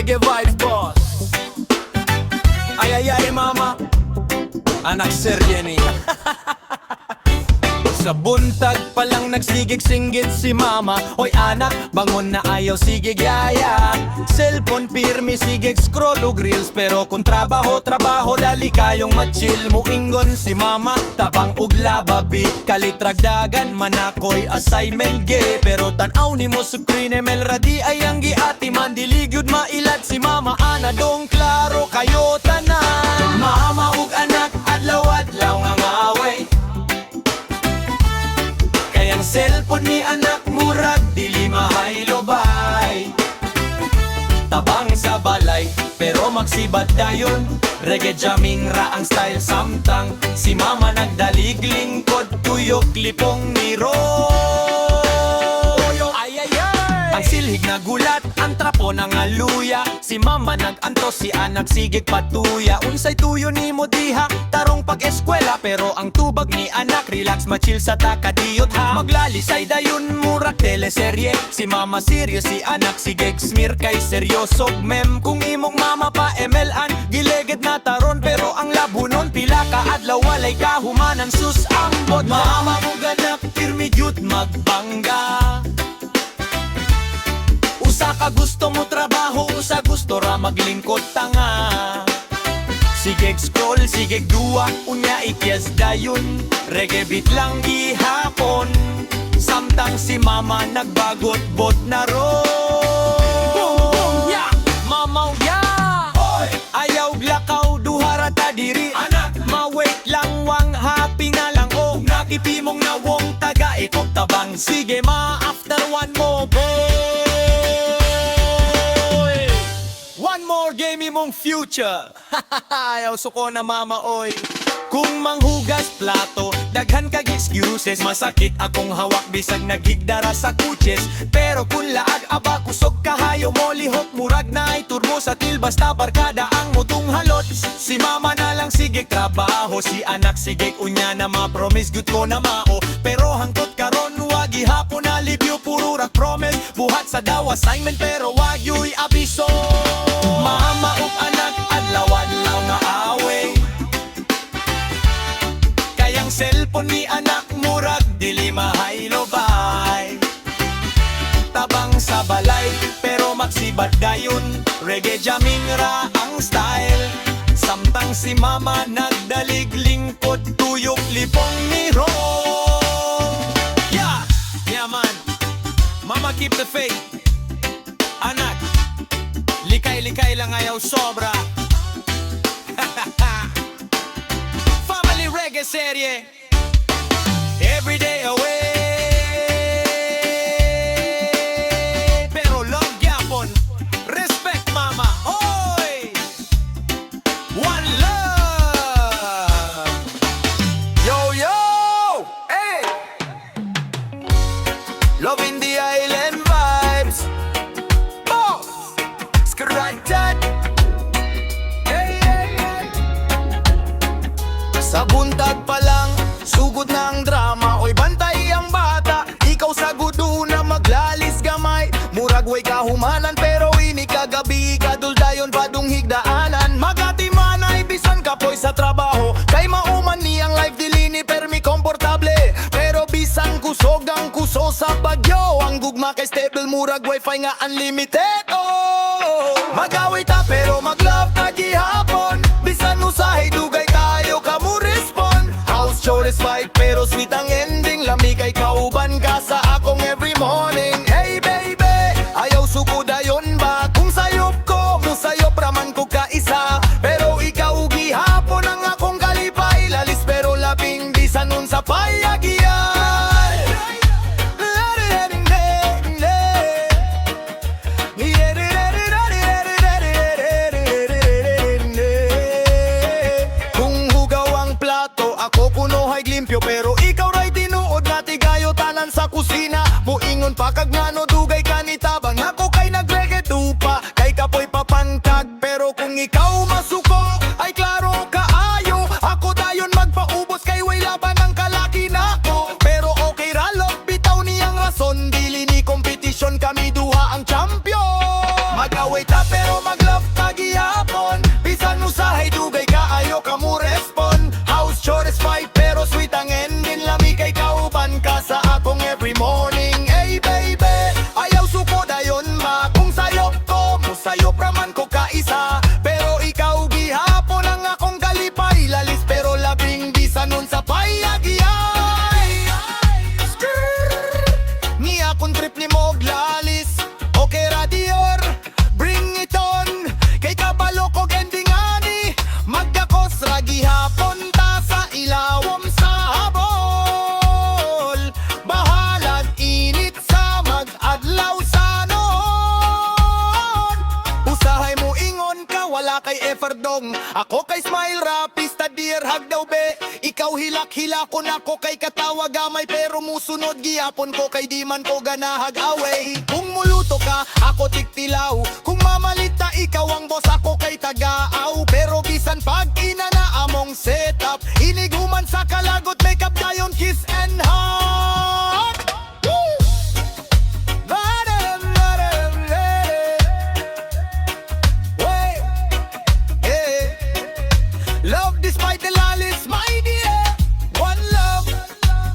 reggae vibes, boss. Ay, mama. Anak serye niya. Sa buntag pa lang nagsigig-singgit si mama. Hoy anak, bangon na ayaw sigig yaya. Cellphone pirmi sigig scroll o reels. Pero kung trabaho, dali kayong ma-chill. Muingon si mama, tabang ugla babi. Kalitragdagan man ako'y assignment ge. Pero tanaw ni mo sukrine melradi ay ang giati man. Diligyud mailad si mama, ana dong klaro kayo tanan. Mama ug anak, adlaw-adlaw nga ngaway. Kayang cellphone ni anak murag dili mahaylobay. Tabang sa balay pero magsibad dayon. Reggae jamming ra ang style samtang si mama nagdalig lingkod tuyok lipong ni Royo. Ay. Ang silhig na gulat, ang trapo ng aluya. Si mama nag-anto, si anak sigig patuya. Unsay tuyo ni mo diha, tarong pag-eskwela. Pero ang tubag ni anak, relax ma-chill sa takadiyot ha. Maglalisay dayon murak teleserye. Si mama serious, si anak sigig smear kay seryoso mem. Kung imong mama pa ML-an, gileged na taron. Pero ang labunon, pila ka adlaw walay kahumanan sus ambot. Mama mo ganak, pirmi gyud magbangga. Usa ka gusto mo trabaho, usa gusto ra maglingkod tanga. Sigig scroll, sigig duwa, unya ikyas dayon. Reggae beat lang gihapon. Samtang si mama nagbagot-bot na ron. Yeah! Mamaw ya! Oy! Ayaw glakaw, duhara ta diri. Anak! Ma-wait lang wang happy na lang o. Nakipimong na wong taga ikot tabang. Sige ma, after one more boy. One more game imong future. Ayaw suko na mama oy. Kung manghugas plato, daghan kag excuses. Masakit akong hawak bisag naghigdara sa kutses. Pero kung laag aba kusog kahayo mo lihok murag na turbo sa til basta barkada ang mutong halot. Si mama na lang sige trabaho, si anak sige unya na ma-promise good ko na mao. Pero hangtot karon wag gihapon na libyo puro ra promise. Buhat sa daw assignment pero wag yuy abiso. Mama ug anak adlaw-adlaw nga away. Kayang cellphone ni anak murag dili mahaylobay. Tabang sa balay pero magsibad dayon. Reggae jamming ra ang style. Samtang si mama nagdalig lingkod tuyok lipong ni Ro. Yeah man. Mama keep the faith. Anak, likay-likay lang ayaw sobra. Family reggae serye. Everyday away. Pero love gyapon. Respect mama. Oy! One love. Yo! Hey! Love in the island vibes. Skratchat. Hey. Sa buntag pa lang, sugod na ang drama. Oy bantay ang bata, ikaw sa gudo na maglalis gamay. Murag way kahumanan pero ini kagabi kaduldayon padung higdaanan. Magati man ay bisan kapoy sa trabaho. Kay mauman niyang life dilini permi komportable. Pero bisan kusog ang kuso sa bagyo. Ang gugma kay stable murag wifi nga unlimited. Magaway ta pero mag-love na gihapon. Bisan usahay dugay kayo ka mo respond. House chores fight pero sweet ang ending. Lami kay kauban ka sa akong every morning. Hey baby, ayaw suko dayon ba? Kung sayop ko, musayop raman ko ka isa. Pero ikaw gihapon ang akong kalipay. Lalis pero labing bisan nun sa payagyan. Ako puno hay glimpyo pero ikaw ray tinuod na tigayo tanan sa kusina. Muingon pa kag ngano dugay kanitabang. Ako kay nagreggae tupa, kay kapoy papantag. Pero kung ikaw masuko, ay klaro kaayo. Ako dayon magpaubos kay way laban ang kalaki nako. Pero okay ra love bitaw niyang rason. Dili ni kompetisyon kami duha ang champion. Magaway ta pero song. Ako kay Smile Rapista dear hag daw be. Ikaw hilak-hila ko na ko kay katawa gamay, pero musunod gihapon ko kay di man ko ganahag away. Kung muluto ka, ako tiktilaw. Kung mamalita, ikaw ang boss, ako kay tagaaw. Pero bisan pag ina na among setup, iniguman sa kalagot, makeup dayon, kiss and hug. Love despite the lawless, my dear. One love,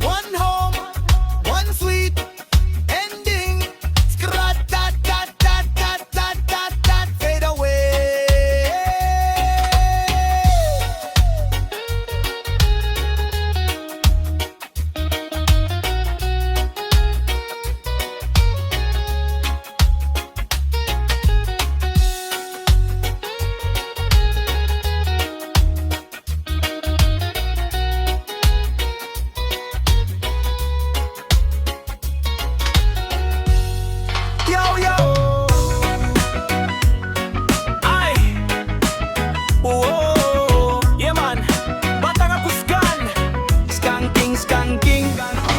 one home, one sweet ending. Scrat tat tat tat tat tat tat tat fade away. Yo, yo. Ay. Whoa. Yeah, man. Bata nga kusgan. Skanking, skanking.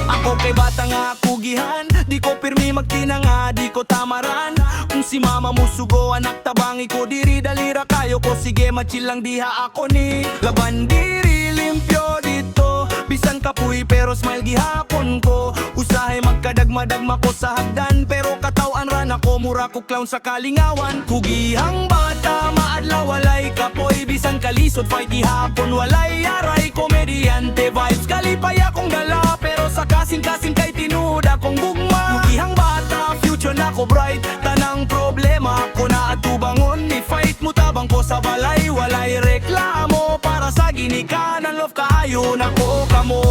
Ako kay bata nga kugihan. Di ko pirmi magtina nga, di ko tamaran. Kung si mama mo sugo, anak tabangi ko. Diri dalira kayo ko, sige machill lang diha ako ni. Laban diri, limpyo dito. Bisan kapuy pero smile gihapon ko. Usahay magkadagma-dagma ko sa hagdan, pero katawan ran ako, mura ko clown sa kalingawan. Kugihang bata, maadlaw walay kapoy. Bisan kalisod, fight gihapon walay aray. Komedyante vibes, kalipay akong dala, pero sa kasing-kasing kay tinuod akong gugma. Kugihang bata, future na ko bright. Tanang problema ko na atubangon, ni fight mo tabang ko sa balay. Walay reklamo para sa ginikanan, love kaayo na ko kamo.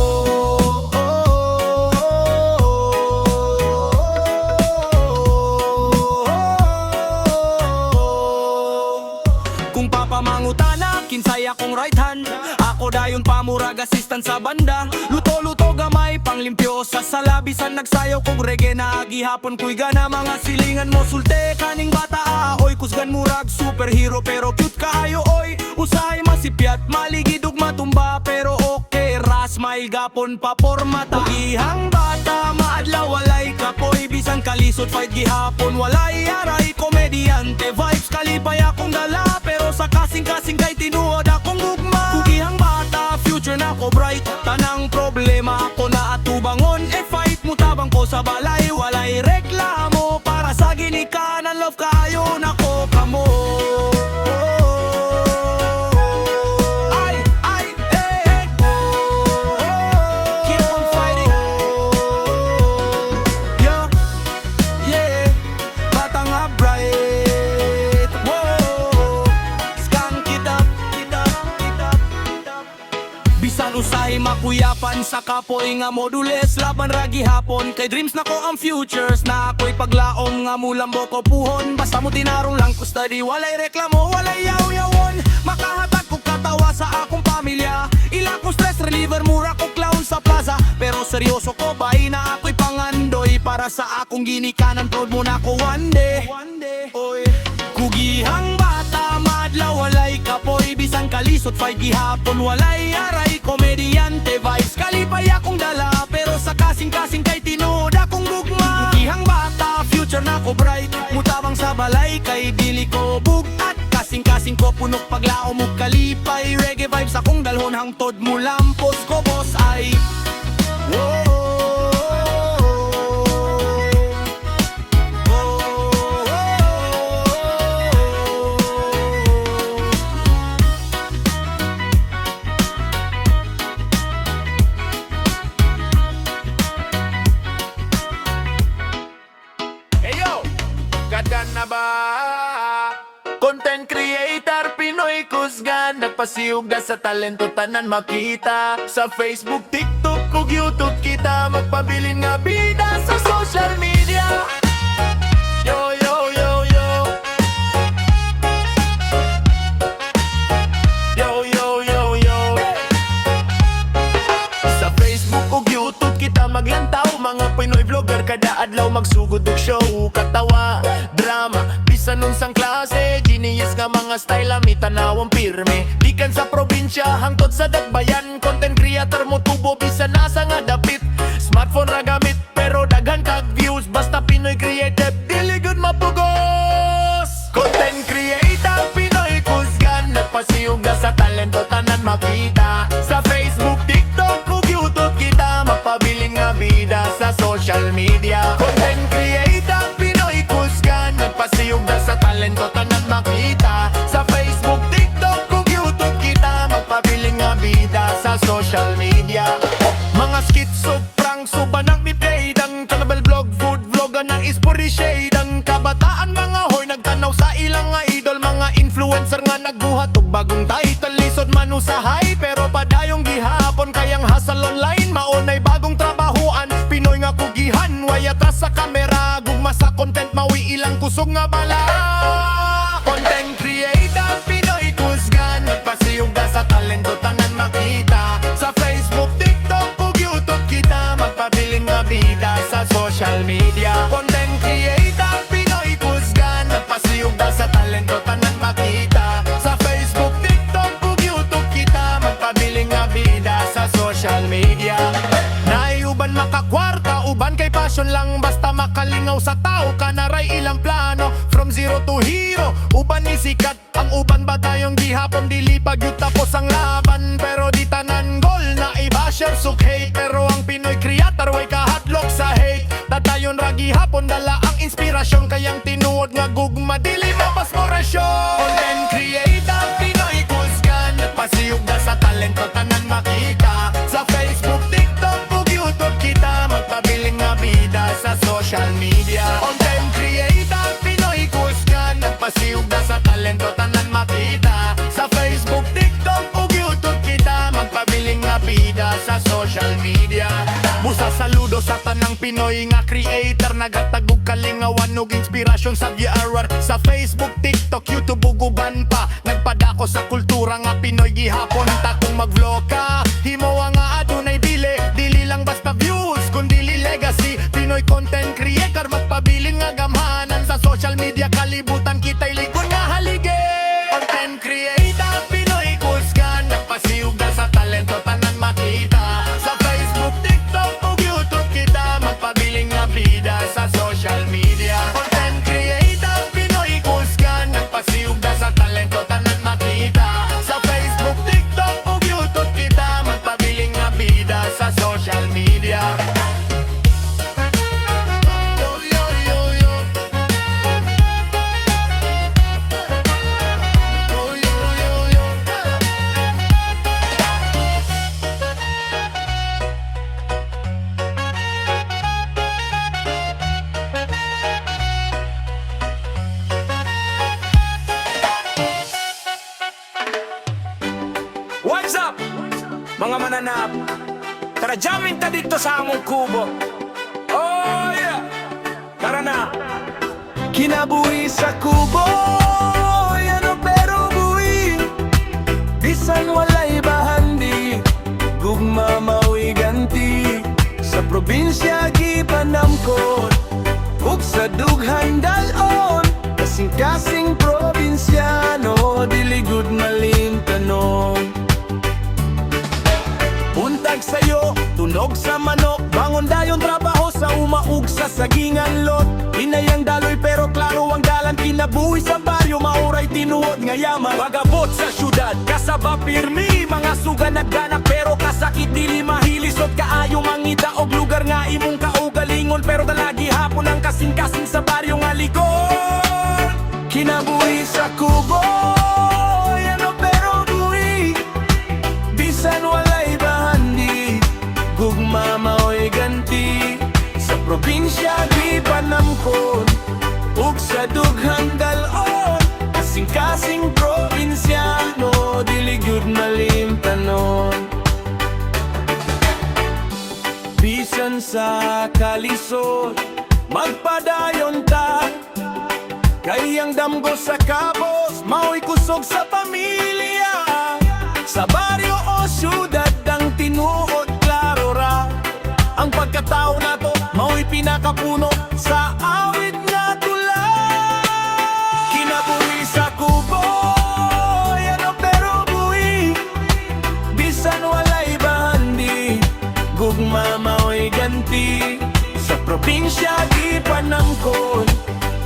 Kung papamangutana, kinsay akong right hand. Ako dayon pamurag assistant sa banda. Luto-luto gamay, panglimpyo sa salabisan. Nagsayaw kong reggae na agihapon ko'y gana. Mga silingan mo sulte, kaning bata oy. Kusgan murag superhero pero cute kaayo oy. Usahay masipyat, maligidog matumba, pero okay ras mail gapon pa pormata. Gihang bata, maadlaw walay kapoy. Bisan kalisod fight gihapon walay aray. Komedyante vibes, kalipay akong dala, pero sa kasing-kasing kay tinuod akong gugma. Kugihang bata, future na ko bright. Tanang problema ako na atubangon, fight mo tabang ko sa balay. Walay reklamo para sa ginikanan, love kaayo na ko kamo. Keep on fighting. Yeah, yeah. Bata nga bright. Whoa. Skang kitap, kitap, kitap, kitap. Bisan usahay makuyapan sa kapoy nga modules. Laban ragi hapon, kay dreams na ko ang futures. Na ako'y paglaom nga mulambo ko puhon. Basta mo tinarong lang ko study, walay reklamo, walay yaw-yawon. Makahatag ko katawa sa akong pamilya. Ila ko stress reliever, mura ko clown sa plaza. Pero seryoso ko ba, na ako'y pangandoy. Para sa akong ginikanan, proud mo na ko one day. Oy. Kugihang bata, madlaw walay kapoy. Bisan kalisod, fight gihapon walay aray. Komedyante vibes, kalipay akong dala, pero sa kasing-kasing kay tinuod akong gugma. Kugihang bata, future na ko bright. Mutabang sa balay, kay dili ko bugat. Kasing-kasing ko punok paglao mo kalipay. Reggae vibes akong dalhon, hangtod mo lampos ko boss ay. Whoa. Ganda na ba? Content creator, Pinoy kusgan. Nagpasiyog na sa talento tanan makita. Sa Facebook, TikTok, ug YouTube kita. Magpabilin nga bida sa social media. Yo, yo, yo, yo. Yo, yo, yo, yo. Sa Facebook ug YouTube kita maglantaw. Mga Pinoy vlogger kada adlaw magsugod og show. Katawa, drama, bisan unsang klase. Genius nga mga mga style mi tanawang pirme. Dikan sa probinsya hangtod sa dagbayan, content creator mo tubo bisan nasa nga dapit. Smartphone ra gamit pero daghan kag views, basta Pinoy creative dili gud mapugos. Content creator Pinoy kusgan, nagpasiyog na sa talento tanan makita. Sa Facebook, TikTok ug YouTube kita mapabilin nga bida sa social media. Content creator Pinoy kusgan, nagpasiyog na sa talento tanan makita. Sa Facebook, TikTok ug YouTube kita mapabilin nga bida sa social media. Mga skits prank suba ng mi-play dang travel vlog, food vlog ng ispori shade. Ang kabataan mga hoy nagtanaw sa ilang nga idol, mga influencer nga nagbuhat og bagong title. Lisod man usahay pero padayong gihapon, kayang hustle online maunay bagong trabahuan. Pinoy nga kugihan way atras sa kamera, gugma sa content mawi ilang kusog nga bala. Content creator Pinoy kusgan, nagpasiyog na sa talento tanan makita. Sa Facebook, TikTok ug YouTube kita magpabilin nga bida sa social media. Content creator Pinoy kusgan, nagpasiyog na sa talento tanan makita. Sa Facebook, TikTok ug YouTube kita magpabilin nga bida sa social media. Naiuban makakwarta, uban kay passion lang, basta makalingaw sa tao ka naray ilang plano. From zero to hero, uban ni sikat, ang uban ba tayong gihapon dili pag yun tapos ang laban. Pero di tanan goal na i-basher suk hate, pero ang Pinoy creator way kahadlok sa hate. Tatayon ra gihapon dala ang inspirasyon, kayang tinuod nga gugma dili mapasporasyon. Content creator Pinoy kusgan, nagpasiyog na sa talento tanan makita. Sa Facebook, TikTok ug YouTube kita magpabiling nga bida sa social media. Content creator Pinoy kusgan, nagpasiyog na sa talento tanan makita. Sa Facebook, TikTok ug YouTube kita magpabiling nga bida sa social media. Musa saludo sa tanang Pinoy nga creator, nagatagog kalingawan ug inspirasyon sa GRR. Sa Facebook, TikTok, YouTube ug uban pa, nagpadako sa kultura nga Pinoy gihapon. Ta kung mag-vlog ka, himo nga adunay dili lang basta views kundi legacy. Pinoy content creator magpabilin nga gamhanan sa social media, kalibutan kita'y ligon nga halige. Content creator Pinoy kusgan, nagpasiyog na sa talento tanan makita. Sa Facebook, TikTok ug YouTube kita magpabiling nga bida sa social media. Content creator Pinoy kusgan, nagpasiyog na sa talento tanan makita. Sa Facebook, TikTok ug YouTube kita magpabiling nga bida sa social media. Yo, yo, yo, yo. Yo, yo, yo, yo. What's up, mga mananap? Tara, jamming ta dito sa among kubo. Oh yeah! Tara na! Kinabuhi sa kubo, ano pero buhi. Bisan walay bahandi, gugma mawi ganti. Sa probinsya gipanamkon, ug sa dughan dalon. Kasing-kasing probinsyano, dili gud malimtanon. Buntag sayo, tunog sa manok, bangon dayon trabaho sa umaug sa sagingan lot. Pinayang daloy pero klaro ang dalan, kinabuhi sa baryo, mauray tinuod nga yaman. Pagabot sa syudad, kasaba pirmi, mga suga nagganap pero kasakit dili mahilisot. Kaayo mangita og lugar nga imong kaugalingon, pero dalagi hapon ang kasing-kasing sa baryo nga likod. Kinabuhi sa kubo, ano pero buhi. Bisan walay bahandi, gugma maoy ganti. Sa probinsya di panamkon, ug sa dughang dalon. Kasing-kasing probinsyano, dili gyud malimtanon. Bisan sa kalisod, magpadayon ta. Kayang damgo sa kabos, mao'y kusog sa pamilya. Sa baryo o syudad ang tinuod klaro ra. Ang pagkatao nato, mao'y pinakapuno sa awit nga tula. Kinabuhi sa kubo, probinsya gipanangkon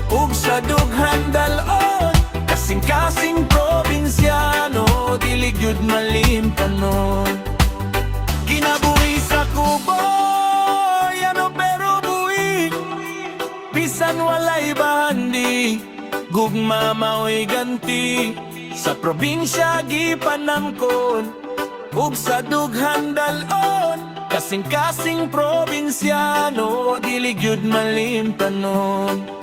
ug sa dughan dalon, kasing-kasing probinsyano dili gyud malimpanon. Kinabuhi sa kubo, ano pero buhi, bisan walay bahandi, gugma mao'y ganti. Sa probinsya gipanangkon ug sa dughan dalon, kasing-kasing probinsyano dili gyud malimpanon.